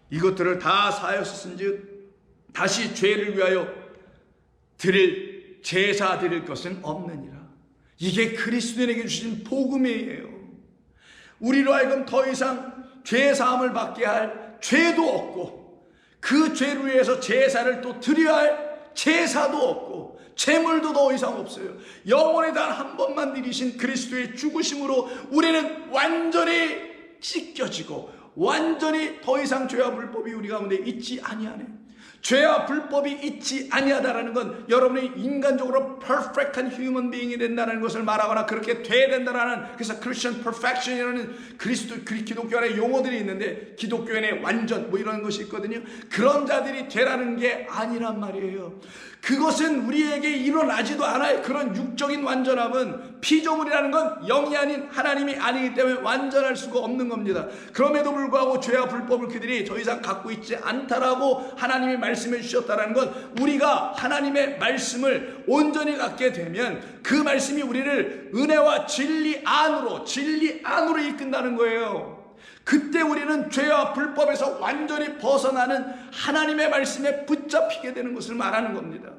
이것들을 다 사하였은즉 다시 죄를 위하여 드릴 제사 드릴 것은 없느니라. 이게 그리스도인에게 주신 복음이에요. 우리로 하여금 더 이상 죄 사함을 받게 할 죄도 없고 그 죄를 위해서 제사를 또 드려야 할 제사도 없고 재물도 더 이상 없어요. 영원히 단 한 번만 드리신 그리스도의 죽으심으로 우리는 완전히 씻겨지고 완전히 더 이상 죄와 불법이 우리 가운데 있지 아니하네. 죄와 불법이 있지 아니하다라는 건 여러분이 인간적으로 perfect한 human being이 된다는 것을 말하거나 그렇게 돼야 된다라는, 그래서 Christian perfection이라는 기독교 안에 용어들이 있는데, 기독교인의 완전 뭐 이런 것이 있거든요. 그런 자들이 되라는 게 아니란 말이에요. 그것은 우리에게 일어나지도 않아요. 그런 육적인 완전함은, 피조물이라는 건 영이 아닌 하나님이 아니기 때문에 완전할 수가 없는 겁니다. 그럼에도 불구하고 죄와 불법을 그들이 더 이상 갖고 있지 않다라고 하나님이 말씀해 주셨다는 건, 우리가 하나님의 말씀을 온전히 갖게 되면 그 말씀이 우리를 은혜와 진리 안으로 이끈다는 거예요. 그때 우리는 죄와 불법에서 완전히 벗어나는 하나님의 말씀에 붙잡히게 되는 것을 말하는 겁니다.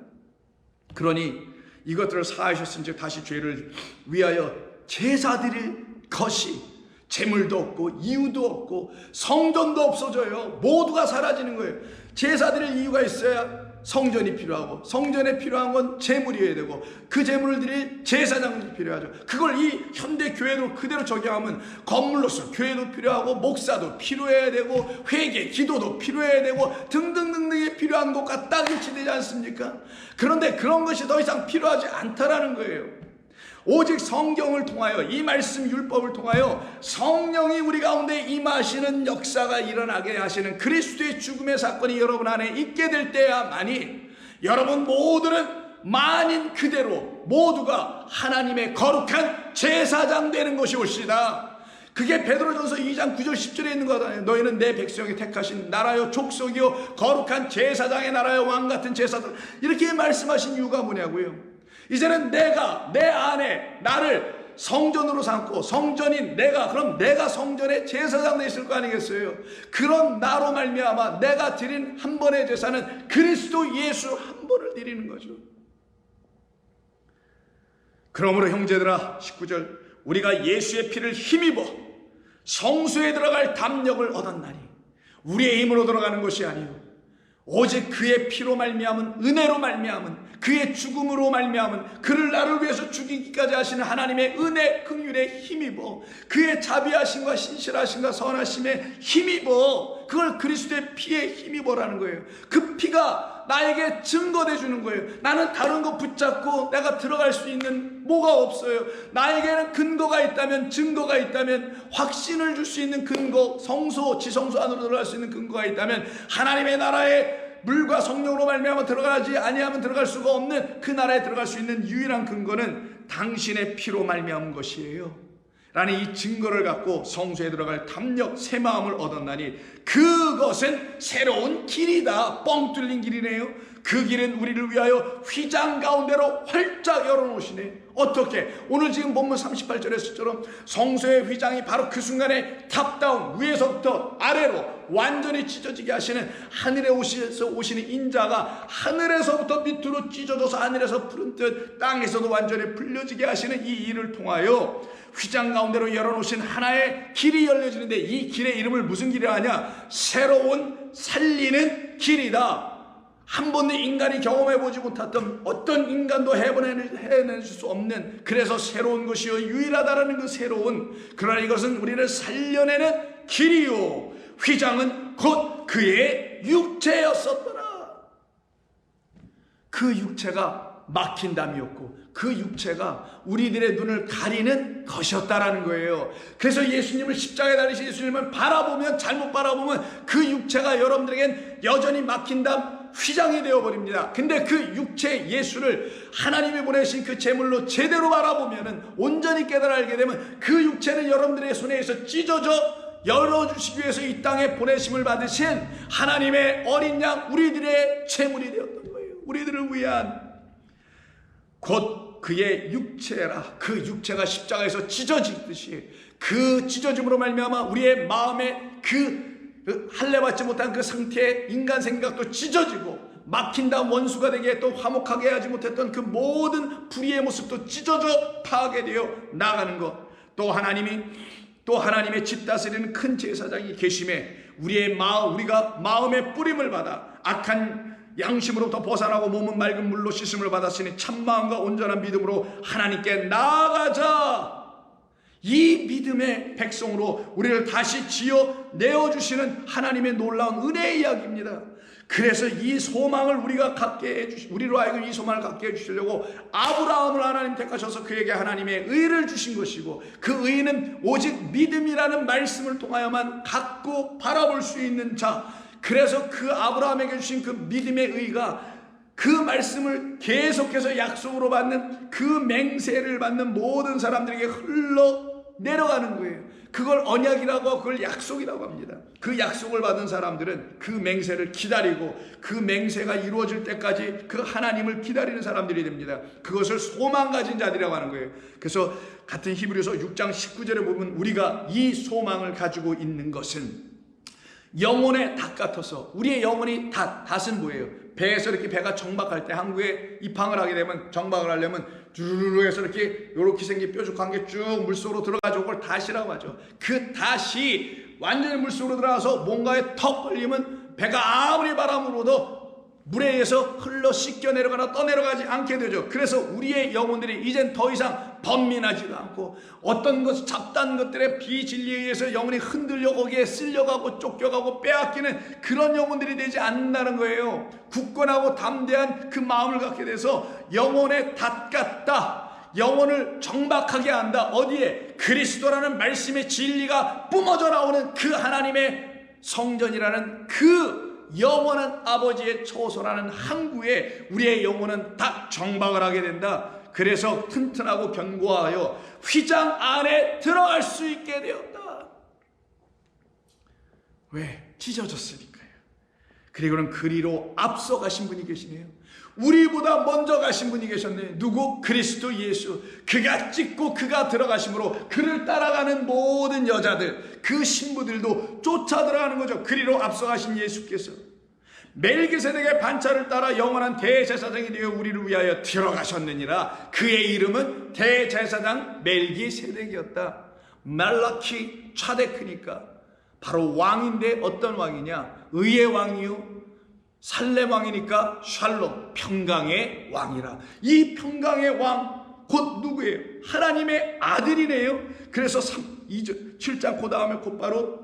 그러니 이것들을 사하셨은 즉 다시 죄를 위하여 제사 드릴 것이, 재물도 없고 이유도 없고 성전도 없어져요. 모두가 사라지는 거예요. 제사 드릴 이유가 있어야 성전이 필요하고, 성전에 필요한 건 재물이어야 되고, 그 재물을 드릴 제사장이 필요하죠. 그걸 이 현대 교회로 그대로 적용하면 건물로서 교회도 필요하고, 목사도 필요해야 되고, 회개, 기도도 필요해야 되고, 등등등등이 필요한 것과 딱 일치되지 않습니까? 그런데 그런 것이 더 이상 필요하지 않다라는 거예요. 오직 성경을 통하여, 이 말씀 율법을 통하여 성령이 우리 가운데 임하시는 역사가 일어나게 하시는 그리스도의 죽음의 사건이 여러분 안에 있게 될 때야만이 여러분 모두는 만인 그대로 모두가 하나님의 거룩한 제사장 되는 것이 올시다. 그게 베드로전서 2장 9절 10절에 있는 거잖아요. 너희는 내 백성이 택하신 나라요 족속이요 거룩한 제사장의 나라요 왕같은 제사장. 이렇게 말씀하신 이유가 뭐냐고요. 이제는 내가 내 안에 나를 성전으로 삼고, 성전인 내가, 그럼 내가 성전의 제사장 되실 거 아니겠어요? 그런 나로 말미암아 내가 드린 한 번의 제사는 그리스도 예수 한 번을 드리는 거죠. 그러므로 형제들아, 19절, 우리가 예수의 피를 힘입어 성소에 들어갈 담력을 얻었나니, 우리의 힘으로 들어가는 것이 아니요 오직 그의 피로 말미암은, 은혜로 말미암은, 그의 죽음으로 말미암은, 그를 나를 위해서 죽이기까지 하시는 하나님의 은혜 긍휼에 힘입어, 그의 자비하심과 신실하심과 선하심에 힘입어, 그걸 그리스도의 피에 힘입어라는 거예요. 그 피가 나에게 증거돼 주는 거예요. 나는 다른 거 붙잡고 내가 들어갈 수 있는 뭐가 없어요. 나에게는 근거가 있다면, 증거가 있다면, 확신을 줄 수 있는 근거, 성소, 지성소 안으로 들어갈 수 있는 근거가 있다면, 하나님의 나라에 물과 성령으로 말미암아 들어가지 아니하면 들어갈 수가 없는 그 나라에 들어갈 수 있는 유일한 근거는 당신의 피로 말미암은 것이에요 라는 이 증거를 갖고 성소에 들어갈 담력, 새 마음을 얻었나니 그것은 새로운 길이다. 뻥 뚫린 길이네요. 그 길은 우리를 위하여 휘장 가운데로 활짝 열어놓으시네. 어떻게? 오늘 지금 본문 38절에서처럼 성소의 휘장이 바로 그 순간에 탑다운, 위에서부터 아래로 완전히 찢어지게 하시는, 하늘에 오시는 인자가 하늘에서부터 밑으로 찢어져서 하늘에서 푸른 뜻, 땅에서도 완전히 풀려지게 하시는 이 일을 통하여 휘장 가운데로 열어놓으신 하나의 길이 열려지는데, 이 길의 이름을 무슨 길이라 하냐? 새로운 살리는 길이다. 한 번도 인간이 경험해보지 못했던, 어떤 인간도 해낼 수 없는, 그래서 새로운 것이요 유일하다라는 그 새로운, 그러나 이것은 우리를 살려내는 길이요 휘장은 곧 그의 육체였었더라. 그 육체가 막힌담이었고, 그 육체가 우리들의 눈을 가리는 것이었다라는 거예요. 그래서 예수님을, 십자가에 달리신 예수님을 바라보면, 잘못 바라보면 그 육체가 여러분들에겐 여전히 막힌담, 휘장이 되어버립니다. 근데 그 육체 예수를 하나님이 보내신 그 제물로 제대로 바라보면은, 온전히 깨달아 알게 되면 그 육체는 여러분들의 손에 의해서 찢어져 열어주시기 위해서 이 땅에 보내심을 받으신 하나님의 어린 양, 우리들의 제물이 되었던 거예요. 우리들을 위한 곧 그의 육체라. 그 육체가 십자가에서 찢어지듯이 그 찢어짐으로 말미암아 우리의 마음에 그 할례받지 못한 그 상태의 인간 생각도 찢어지고, 막힌 다음 원수가 되게 또 화목하게 하지 못했던 그 모든 불의의 모습도 찢어져 파괴되어 나가는 것. 또 하나님의 집 다스리는 큰 제사장이 계심에 우리가 마음의 뿌림을 받아 악한 양심으로부터 벗어나고 몸은 맑은 물로 씻음을 받았으니 참마음과 온전한 믿음으로 하나님께 나아가자. 이 믿음의 백성으로 우리를 다시 지어 내어주시는 하나님의 놀라운 은혜의 이야기입니다. 그래서 이 소망을 우리로 하여금 이 소망을 갖게 해주시려고 아브라함을 하나님 택하셔서 그에게 하나님의 의를 주신 것이고, 그 의는 오직 믿음이라는 말씀을 통하여만 갖고 바라볼 수 있는 자. 그래서 그 아브라함에게 주신 그 믿음의 의가 그 말씀을 계속해서 약속으로 받는 그 맹세를 받는 모든 사람들에게 흘러 내려가는 거예요. 그걸 언약이라고 하고 그걸 약속이라고 합니다. 그 약속을 받은 사람들은 그 맹세를 기다리고 그 맹세가 이루어질 때까지 그 하나님을 기다리는 사람들이 됩니다. 그것을 소망 가진 자들이라고 하는 거예요. 그래서 같은 히브리서 6장 19절에 보면 우리가 이 소망을 가지고 있는 것은 영혼의 닷 같아서, 우리의 영혼이 닷은 뭐예요? 배에서 이렇게 배가 정박할 때, 한국에 입항을 하게 되면 정박을 하려면 주르르 해서 이렇게 생긴 뾰족한 게 쭉 물속으로 들어가죠. 그걸 닷이라고 하죠. 그 닷이 완전히 물속으로 들어가서 뭔가에 턱 걸리면 배가 아무리 바람을 불어도 물에 의해서 흘러 씻겨 내려가나 떠내려가지 않게 되죠. 그래서 우리의 영혼들이 이젠 더 이상 번민하지도 않고 어떤 것, 잡다한 것들의 비진리에 의해서 영혼이 흔들려 거기에 쓸려가고 쫓겨가고 빼앗기는 그런 영혼들이 되지 않는다는 거예요. 굳건하고 담대한 그 마음을 갖게 돼서 영혼의 닷 같다. 영혼을 정박하게 한다. 어디에? 그리스도라는 말씀의 진리가 뿜어져 나오는 그 하나님의 성전이라는 그 영원한 아버지의 처소라는 항구에 우리의 영혼은 다 정박을 하게 된다. 그래서 튼튼하고 견고하여 휘장 안에 들어갈 수 있게 되었다. 왜? 찢어졌으니까요. 그리고는 그리로 앞서 가신 분이 계시네요. 우리보다 먼저 가신 분이 계셨네. 누구? 그리스도 예수. 그가 찍고 그가 들어가심으로 그를 따라가는 모든 여자들, 그 신부들도 쫓아 들어가는 거죠. 그리로 앞서 가신 예수께서 멜기세덱의 반차를 따라 영원한 대제사장이 되어 우리를 위하여 들어가셨느니라. 그의 이름은 대제사장 멜기세덱이었다. 말라키 차데크니까 바로 왕인데 어떤 왕이냐? 의의 왕이요, 살렘 왕이니까 샬롬, 평강의 왕이라. 이 평강의 왕 곧 누구예요? 하나님의 아들이네요. 그래서 7장 그 다음에 곧바로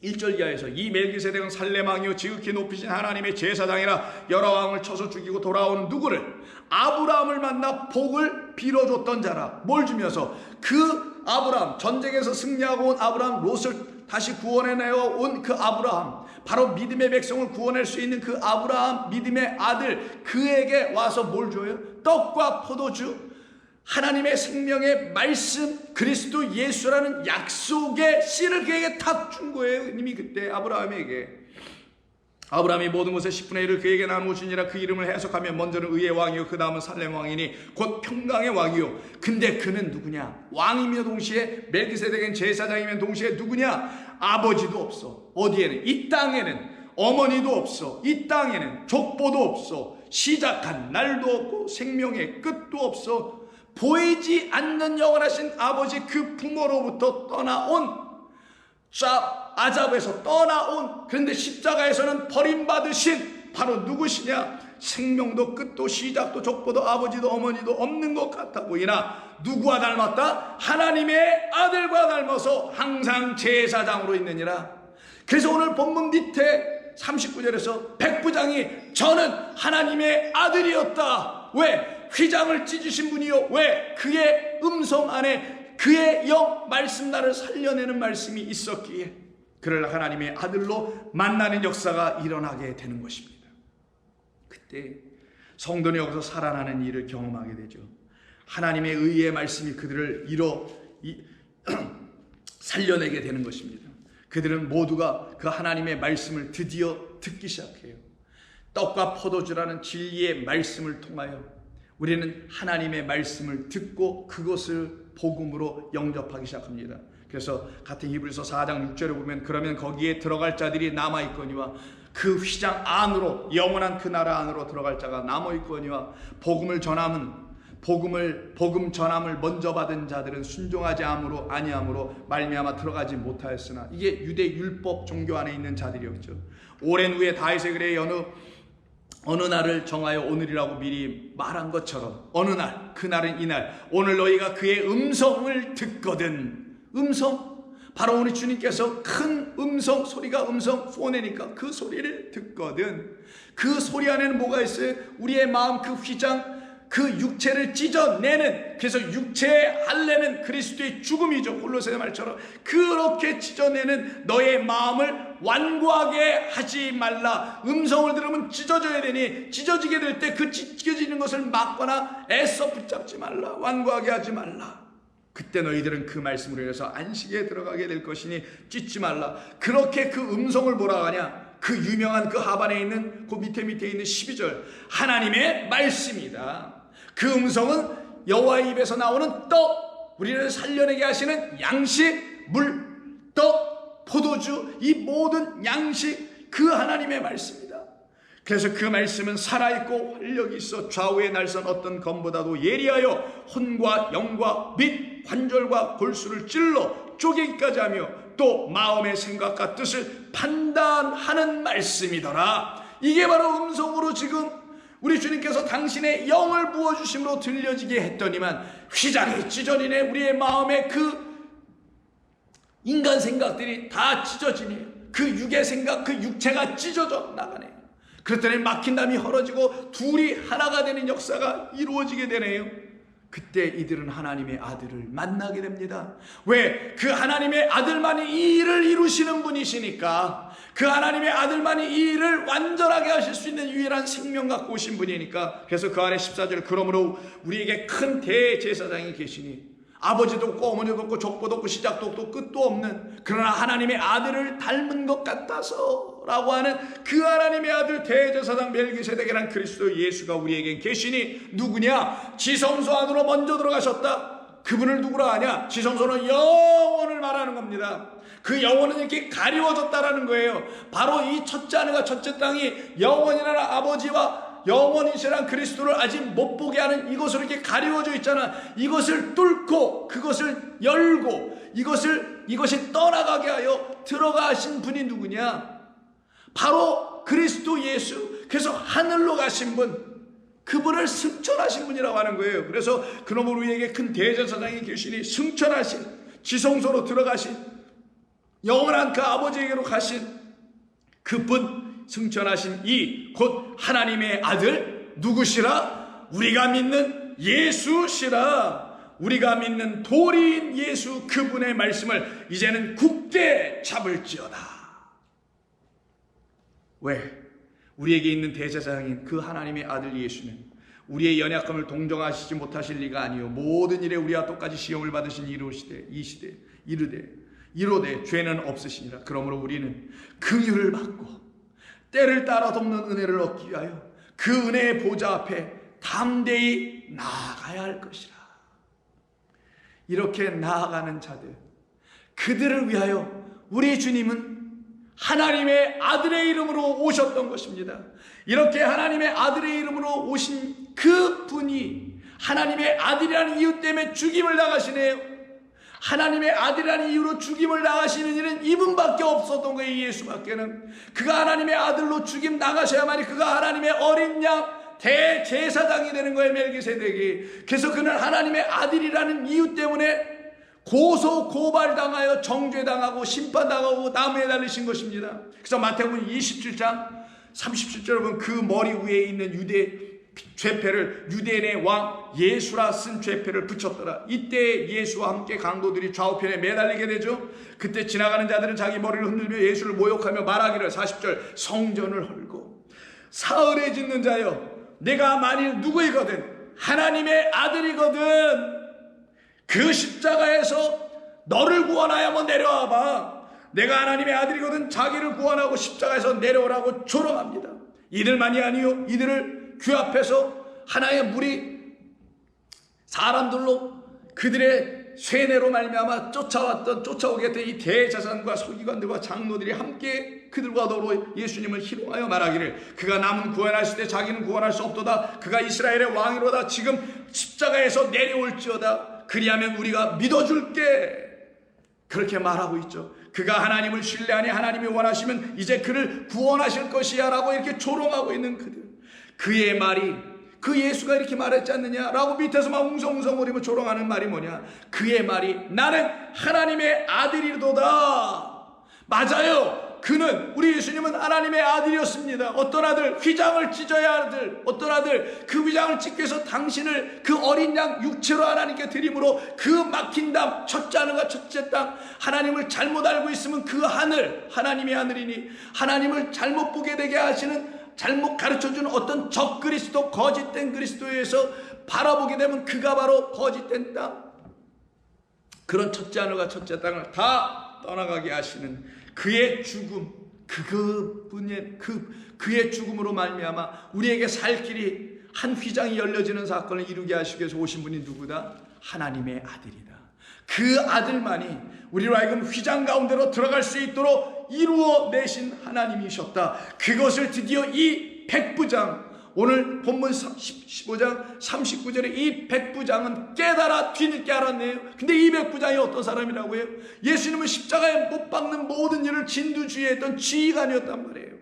1절 이하에서 이 멜기세덱은 살렘 왕이요 지극히 높이신 하나님의 제사장이라. 여러 왕을 쳐서 죽이고 돌아오는 누구를? 아브라함을 만나 복을 빌어줬던 자라. 뭘 주면서? 그 아브라함, 전쟁에서 승리하고 온 아브라함, 롯을 다시 구원해내어 온 그 아브라함, 바로 믿음의 백성을 구원할 수 있는 그 아브라함, 믿음의 아들, 그에게 와서 뭘 줘요? 떡과 포도주, 하나님의 생명의 말씀, 그리스도 예수라는 약속의 씨를 그에게 탁 준 거예요. 이미 그때 아브라함에게. 아브라함이 모든 것의 10분의 1을 그에게 나누시니라. 그 이름을 해석하면 먼저는 의의 왕이요, 그 다음은 살렘 왕이니 곧 평강의 왕이요. 근데 그는 누구냐? 왕이며 동시에 멜기세덱은 제사장이면 동시에 누구냐? 아버지도 없어. 어디에는? 이 땅에는 어머니도 없어. 이 땅에는 족보도 없어. 시작한 날도 없고 생명의 끝도 없어. 보이지 않는 영원하신 아버지, 그 부모로부터 떠나온, 아잡에서 떠나온, 그런데 십자가에서는 버림받으신 바로 누구시냐? 생명도 끝도 시작도 족보도 아버지도 어머니도 없는 것 같아 보이나 누구와 닮았다? 하나님의 아들과 닮아서 항상 제사장으로 있느니라. 그래서 오늘 본문 밑에 39절에서 백부장이 저는 하나님의 아들이었다. 왜? 휘장을 찢으신 분이요. 왜? 그의 음성 안에 그의 영 말씀, 나를 살려내는 말씀이 있었기에 그를 하나님의 아들로 만나는 역사가 일어나게 되는 것입니다. 그때 성도는 여기서 살아나는 일을 경험하게 되죠. 하나님의 의의 말씀이 그들을 살려내게 되는 것입니다. 그들은 모두가 그 하나님의 말씀을 드디어 듣기 시작해요. 떡과 포도주라는 진리의 말씀을 통하여 우리는 하나님의 말씀을 듣고 그것을 복음으로 영접하기 시작합니다. 그래서 같은 히브리서 4장 6절에 보면 그러면 거기에 들어갈 자들이 남아있거니와 그 휘장 안으로, 영원한 그 나라 안으로 들어갈 자가 남아있거니와 복음 전함을 먼저 받은 자들은 순종하지 아니함으로 말미암아 들어가지 못하였으나, 이게 유대 율법 종교 안에 있는 자들이었죠. 오랜 후에 다윗의 글에 어느 날을 정하여 오늘이라고 미리 말한 것처럼 어느 날, 그날은 이날, 오늘 너희가 그의 음성을 듣거든. 음성? 바로 우리 주님께서 큰 음성, 소리가 음성 폰내니까 그 소리를 듣거든. 그 소리 안에는 뭐가 있어요? 우리의 마음 그 휘장, 그 육체를 찢어내는, 그래서 육체의 할례는 그리스도의 죽음이죠. 골로새 말처럼 그렇게 찢어내는 너의 마음을 완고하게 하지 말라. 음성을 들으면 찢어져야 되니 찢어지게 될 때 그 찢어지는 것을 막거나 애써 붙잡지 말라. 완고하게 하지 말라. 그때 너희들은 그 말씀으로 인해서 안식에 들어가게 될 것이니 찢지 말라. 그렇게 그 음성을 뭐라 하냐? 그 유명한 그 하반에 있는 그 밑에 있는 12절 하나님의 말씀이다. 그 음성은 여호와의 입에서 나오는 떡, 우리를 살려내게 하시는 양식, 물, 떡, 포도주, 이 모든 양식, 그 하나님의 말씀이다. 그래서 그 말씀은 살아있고 활력이 있어 좌우에 날선 어떤 검보다도 예리하여 혼과 영과 및 관절과 골수를 찔러 쪼개기까지 하며 또 마음의 생각과 뜻을 판단하는 말씀이더라. 이게 바로 음성으로 지금 우리 주님께서 당신의 영을 부어주심으로 들려지게 했더니만 휘장이 찢어지네. 우리의 마음의 그 인간 생각들이 다 찢어지네. 그 육의 생각, 그 육체가 찢어져 나가네. 그랬더니 막힌 담이 헐어지고 둘이 하나가 되는 역사가 이루어지게 되네요. 그때 이들은 하나님의 아들을 만나게 됩니다. 왜? 그 하나님의 아들만이 이 일을 이루시는 분이시니까. 그 하나님의 아들만이 이 일을 완전하게 하실 수 있는 유일한 생명 갖고 오신 분이니까. 그래서 그 안에 14절 그러므로 우리에게 큰 대제사장이 계시니 아버지도 없고 어머니도 없고 족보도 없고 시작도 없고 끝도 없는, 그러나 하나님의 아들을 닮은 것 같아서 라고 하는 그 하나님의 아들 대제사장 멜기세덱이란 그리스도 예수가 우리에겐 계시니 누구냐? 지성소 안으로 먼저 들어가셨다. 그분을 누구라 하냐? 지성소는 영혼을 말하는 겁니다. 그 영혼은 이렇게 가리워졌다라는 거예요. 바로 이 첫째 하늘과 첫째 땅이 영원이라는 아버지와 영원이시란 그리스도를 아직 못 보게 하는 이것으로 이렇게 가리워져 있잖아. 이것을 뚫고 그것을 열고 이것이 떠나가게 하여 들어가신 분이 누구냐? 바로 그리스도 예수. 그래서 하늘로 가신 분, 그분을 승천하신 분이라고 하는 거예요. 그래서 그놈을 우리에게 큰 대제사장이 계시니 승천하신, 지성소로 들어가신, 영원한 그 아버지에게로 가신 그분, 승천하신 이 곧 하나님의 아들 누구시라? 우리가 믿는 예수시라. 우리가 믿는 도리인 예수, 그분의 말씀을 이제는 굳게 잡을지어다. 왜? 우리에게 있는 대제사장인 그 하나님의 아들 예수는 우리의 연약함을 동정하시지 못하실 리가 아니요 모든 일에 우리와 똑같이 시험을 받으신 이르되 죄는 없으시니라. 그러므로 우리는 긍휼을 받고 때를 따라 돕는 은혜를 얻기 위하여 그 은혜의 보좌 앞에 담대히 나아가야 할 것이라. 이렇게 나아가는 자들, 그들을 위하여 우리 주님은 하나님의 아들의 이름으로 오셨던 것입니다. 이렇게 하나님의 아들의 이름으로 오신 그 분이 하나님의 아들이라는 이유 때문에 죽임을 당하시네요. 하나님의 아들이라는 이유로 죽임을 당하시는 이는 이분밖에 없었던 거예요. 예수밖에는. 그가 하나님의 아들로 죽임 당하셔야만이 그가 하나님의 어린 양 대제사장이 되는 거예요. 멜기세덱이. 그래서 그는 하나님의 아들이라는 이유 때문에 고소 고발당하여 정죄당하고 심판당하고 나무에 달리신 것입니다. 그래서 마태복음 27장 37절에 보면 그 머리 위에 있는 유대 죄패를 유대인의 왕 예수라 쓴 죄패를 붙였더라. 이때 예수와 함께 강도들이 좌우편에 매달리게 되죠. 그때 지나가는 자들은 자기 머리를 흔들며 예수를 모욕하며 말하기를 40절 성전을 헐고 사흘에 짓는 자여 내가 만일 누구이거든 하나님의 아들이거든 그 십자가에서 너를 구원하야만 내려와봐. 내가 하나님의 아들이거든 자기를 구원하고 십자가에서 내려오라고 조롱합니다. 이들만이 아니요 이들을 귀 앞에서 하나의 무리 사람들로 그들의 쇠뇌로 말미암아 쫓아오게 된 이 대제사장과 서기관들과 장로들이 함께 그들과 더불어 예수님을 희롱하여 말하기를 그가 남은 구원하실 때 자기는 구원할 수 없도다. 그가 이스라엘의 왕이로다. 지금 십자가에서 내려올지어다. 그리하면 우리가 믿어줄게. 그렇게 말하고 있죠. 그가 하나님을 신뢰하니 하나님이 원하시면 이제 그를 구원하실 것이야 라고 이렇게 조롱하고 있는 그들. 그의 말이 그 예수가 이렇게 말했지 않느냐라고 밑에서 막 웅성웅성거리며 조롱하는 말이 뭐냐? 그의 말이 나는 하나님의 아들이로다. 맞아요. 그는, 우리 예수님은 하나님의 아들이었습니다. 어떤 아들? 휘장을 찢어야 할 아들. 어떤 아들? 그 휘장을 찢기 위해서 당신을 그 어린 양 육체로 하나님께 드림으로 그 막힌 땅, 첫째 하늘과 첫째 땅, 하나님을 잘못 알고 있으면 그 하늘, 하나님의 하늘이니 하나님을 잘못 보게 되게 하시는, 잘못 가르쳐주는 어떤 적그리스도, 거짓된 그리스도에서 바라보게 되면 그가 바로 거짓된 땅, 그런 첫째 하늘과 첫째 땅을 다 떠나가게 하시는 그의 죽음, 그의 죽음으로 말미암아 우리에게 살 길이, 한 휘장이 열려지는 사건을 이루게 하시기 위해서 오신 분이 누구다? 하나님의 아들이다. 그 아들만이 우리로 하여금 휘장 가운데로 들어갈 수 있도록 이루어내신 하나님이셨다. 그것을 드디어 이 백부장, 오늘 본문 15장 39절에 이 백부장은 깨달아 뒤늦게 알았네요. 근데 이 백부장이 어떤 사람이라고 해요? 예수님은 십자가에 못 박는 모든 일을 진두지휘했던 지휘관이었단 말이에요.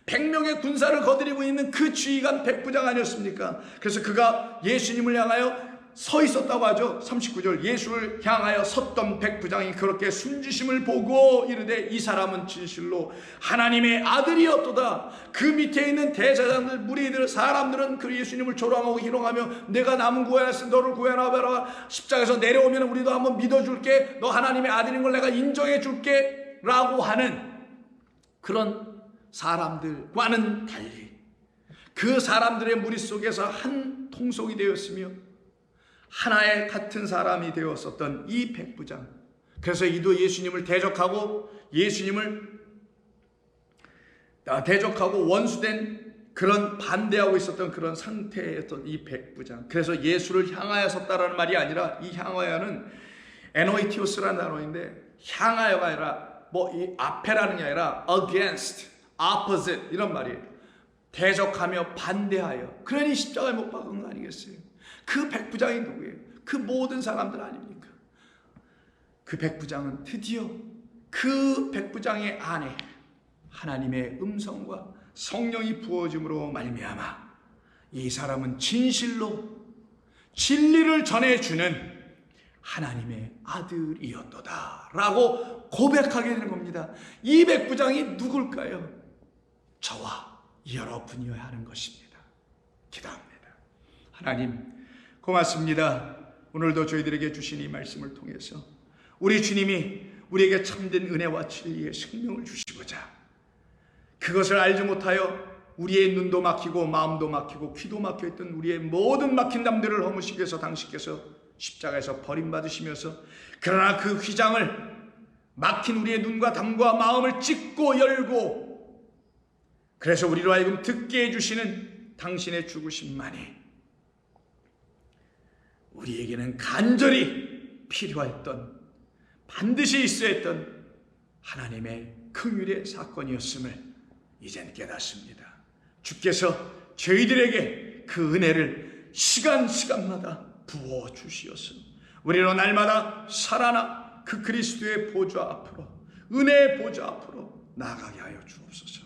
100명의 군사를 거느리고 있는 그 지휘관 백부장 아니었습니까? 그래서 그가 예수님을 향하여 서 있었다고 하죠. 39절, 예수를 향하여 섰던 백부장이 그렇게 순지심을 보고 이르되 이 사람은 진실로 하나님의 아들이었도다. 그 밑에 있는 대제사장들, 무리들, 사람들은 그 예수님을 조롱하고 희롱하며 내가 남은 구원했으니 너를 구원하라, 십자가에서 내려오면 우리도 한번 믿어줄게, 너 하나님의 아들인 걸 내가 인정해줄게 라고 하는 그런 사람들과는 달리 그 사람들의 무리 속에서 한 통속이 되었으며 하나의 같은 사람이 되었었던 이 백부장, 그래서 이도 예수님을 대적하고 원수된 그런 반대하고 있었던 그런 상태였던 이 백부장, 그래서 예수를 향하여 섰다라는 말이 아니라 이 향하여는 에노이티오스라는 단어인데 향하여가 아니라 이 앞에라는 게 아니라 against, opposite 이런 말이에요. 대적하며 반대하여. 그러니 십자가에 못 박은 거 아니겠어요? 그 백부장이 누구예요? 그 모든 사람들 아닙니까? 그 백부장은 드디어 그 백부장의 안에 하나님의 음성과 성령이 부어짐으로 말미암아 이 사람은 진실로 진리를 전해주는 하나님의 아들이었도다 라고 고백하게 되는 겁니다. 이 백부장이 누굴까요? 저와 여러분이어야 하는 것입니다. 기도합니다. 하나님 고맙습니다. 오늘도 저희들에게 주신 이 말씀을 통해서 우리 주님이 우리에게 참된 은혜와 진리의 생명을 주시고자 그것을 알지 못하여 우리의 눈도 막히고 마음도 막히고 귀도 막혀있던 우리의 모든 막힌 담들을 허무시기 위해서 당신께서 십자가에서 버림받으시면서, 그러나 그 휘장을 막힌 우리의 눈과 담과 마음을 찢고 열고 그래서 우리로 하여금 듣게 해주시는 당신의 죽으심만이 우리에게는 간절히 필요했던, 반드시 있어야 했던 하나님의 긍휼의 사건이었음을 이젠 깨닫습니다. 주께서 저희들에게 그 은혜를 시간마다 부어주시어서 우리로 날마다 살아나 그 그리스도의 보좌 앞으로, 은혜의 보좌 앞으로 나아가게 하여 주옵소서.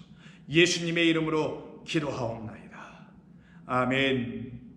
예수님의 이름으로 기도하옵나이다. 아멘.